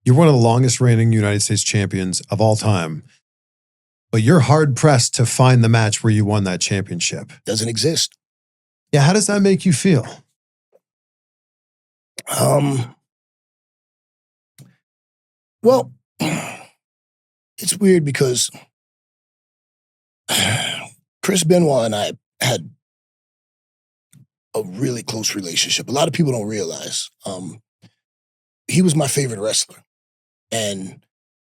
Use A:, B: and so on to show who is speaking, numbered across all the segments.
A: You're one of the longest reigning United States champions of all time, but you're hard pressed to find the match where you won that championship.
B: Doesn't exist.
A: Yeah, how does that make you feel?
B: Well, it's weird because Chris Benoit and I had a really close relationship. A lot of people don't realize. He was my favorite wrestler, and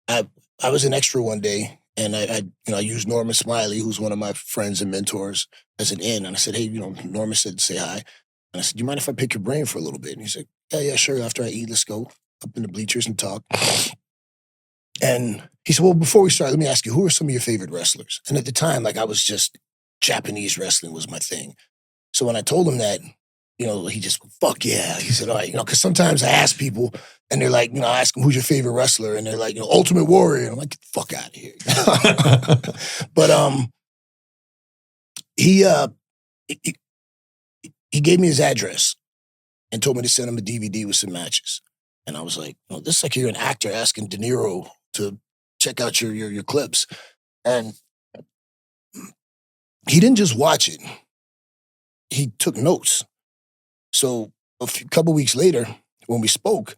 B: I was an extra one day, and I used Norman Smiley, who's one of my friends and mentors, as an in, and I said, hey, Norman said to say hi, and I said, do you mind if I pick your brain for a little bit? And he said, yeah, sure. After I eat, let's go up in the bleachers and talk. And he said, well, before we start, let me ask you, who are some of your favorite wrestlers? And at the time, I was just, Japanese wrestling was my thing. So when I told him that, he just, fuck yeah. He said, all right, because sometimes I ask people and they're like, I ask them, who's your favorite wrestler? And they're like, Ultimate Warrior. And I'm like, get the fuck out of here. But he gave me his address and told me to send him a DVD with some matches. And I was like, this is like you're an actor asking De Niro to check out your clips. And he didn't just watch it. He took notes. So couple weeks later, when we spoke,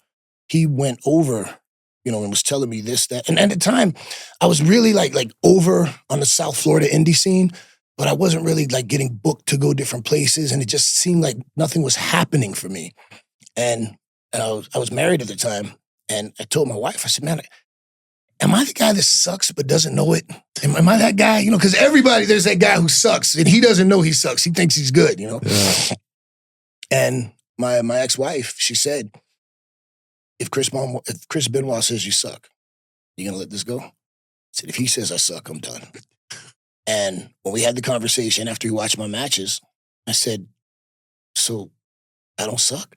B: he went over, and was telling me this, that. And at the time, I was really like over on the South Florida indie scene, but I wasn't really getting booked to go different places. And it just seemed like nothing was happening for me. And I was married at the time. And I told my wife, I said, man, am I the guy that sucks but doesn't know it? Am I that guy? Because everybody, there's that guy who sucks and he doesn't know he sucks. He thinks he's good, Yeah. And my ex-wife, she said, if Chris Benoit says you suck, you gonna let this go? I said, if he says I suck, I'm done. And when we had the conversation after he watched my matches, I said, so I don't suck?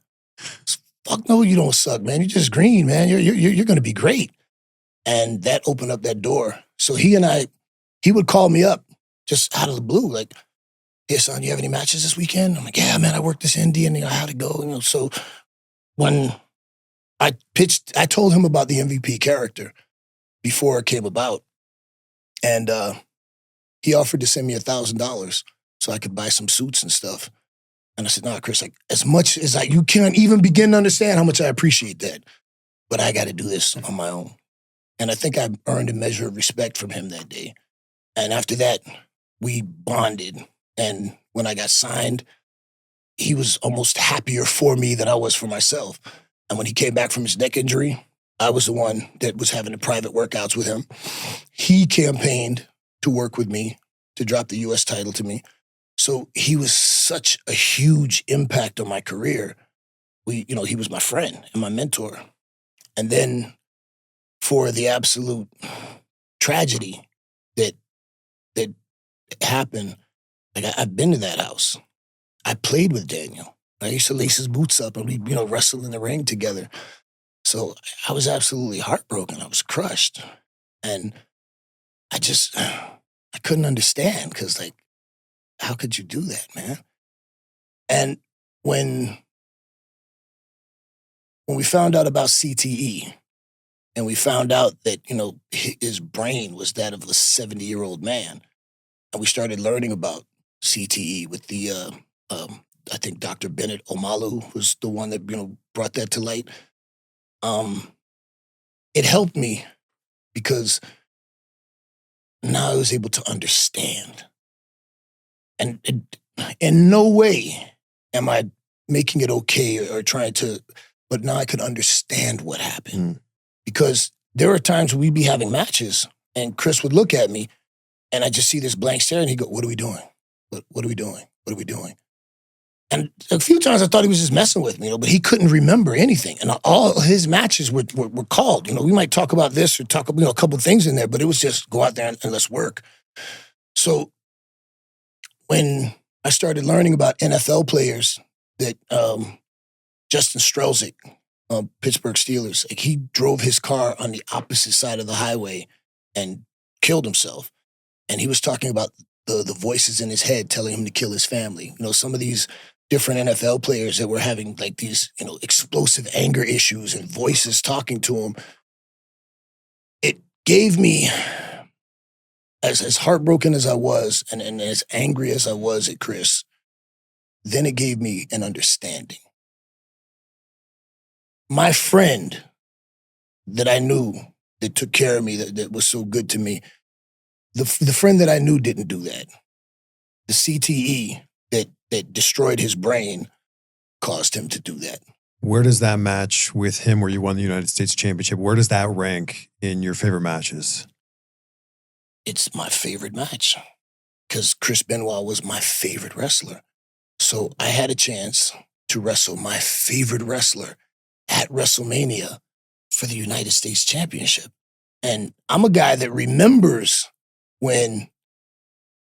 B: Said, fuck no, you don't suck, man. You're just green, man. You're gonna be great. And that opened up that door. So he would call me up just out of the blue, like, hey, son, you have any matches this weekend? I'm like, yeah, man, I worked this indie and how'd it go? So when I told him about the MVP character before it came about. And he offered to send me $1,000 so I could buy some suits and stuff. And I said, nah, Chris, as much as you can't even begin to understand how much I appreciate that, but I got to do this on my own. And I think I earned a measure of respect from him that day. And after that, we bonded. And when I got signed, he was almost happier for me than I was for myself. And when he came back from his neck injury, I was the one that was having the private workouts with him. He campaigned to work with me to drop the U.S. title to me. So he was such a huge impact on my career. He was my friend and my mentor. And then for the absolute tragedy that happened, I've been to that house. I played with Daniel. I used to lace his boots up and we'd, wrestle in the ring together. So I was absolutely heartbroken. I was crushed. And I couldn't understand because, how could you do that, man? And when we found out about CTE and we found out that, his brain was that of a 70-year-old man, and we started learning about CTE with the, I think Dr. Bennett Omalu was the one that, brought that to light. It helped me because now I was able to understand. And in no way am I making it okay or trying to, but now I could understand what happened. Because there are times when we'd be having matches and Chris would look at me and I just see this blank stare and he'd go, what are we doing? What are we doing? What are we doing? And a few times I thought he was just messing with me, but he couldn't remember anything. And all his matches were called. We might talk about this or talk about a couple things in there, but it was just go out there and let's work. So when I started learning about NFL players that Justin Strelzik, Pittsburgh Steelers, he drove his car on the opposite side of the highway and killed himself. And he was talking about the voices in his head telling him to kill his family. Some of these different NFL players that were having these, explosive anger issues and voices talking to him gave me, as heartbroken as I was and as angry as I was at Chris, then it gave me an understanding. My friend that I knew that took care of me, that was so good to me, the friend that I knew didn't do that. The CTE that destroyed his brain caused him to do that.
A: Where does that match with him where you won the United States Championship, where does that rank in your favorite matches?
B: It's my favorite match because Chris Benoit was my favorite wrestler. So I had a chance to wrestle my favorite wrestler at WrestleMania for the United States Championship. And I'm a guy that remembers when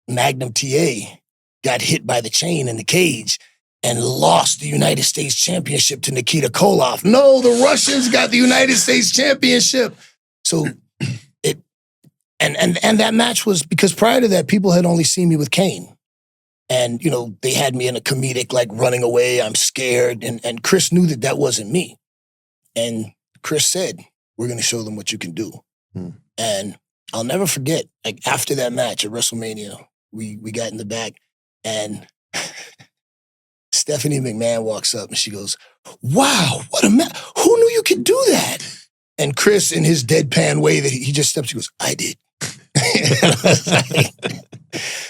B: Magnum TA got hit by the chain in the cage and lost the United States Championship to Nikita Koloff. No, the Russians got the United States Championship. So and that match was because prior to that, people had only seen me with Kane. And, you know, they had me in a comedic, like running away, I'm scared. And Chris knew that wasn't me. And Chris said, we're going to show them what you can do. And I'll never forget, like after that match at WrestleMania, we got in the back and Stephanie McMahon walks up and she goes, wow, what a match. Who knew you could do that? And Chris, in his deadpan way that he just steps, he goes, I did.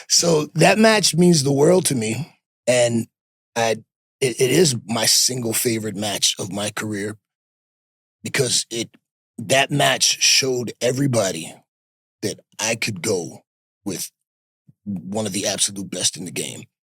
B: So that match means the world to me. And it is my single favorite match of my career because that match showed everybody that I could go with one of the absolute best in the game.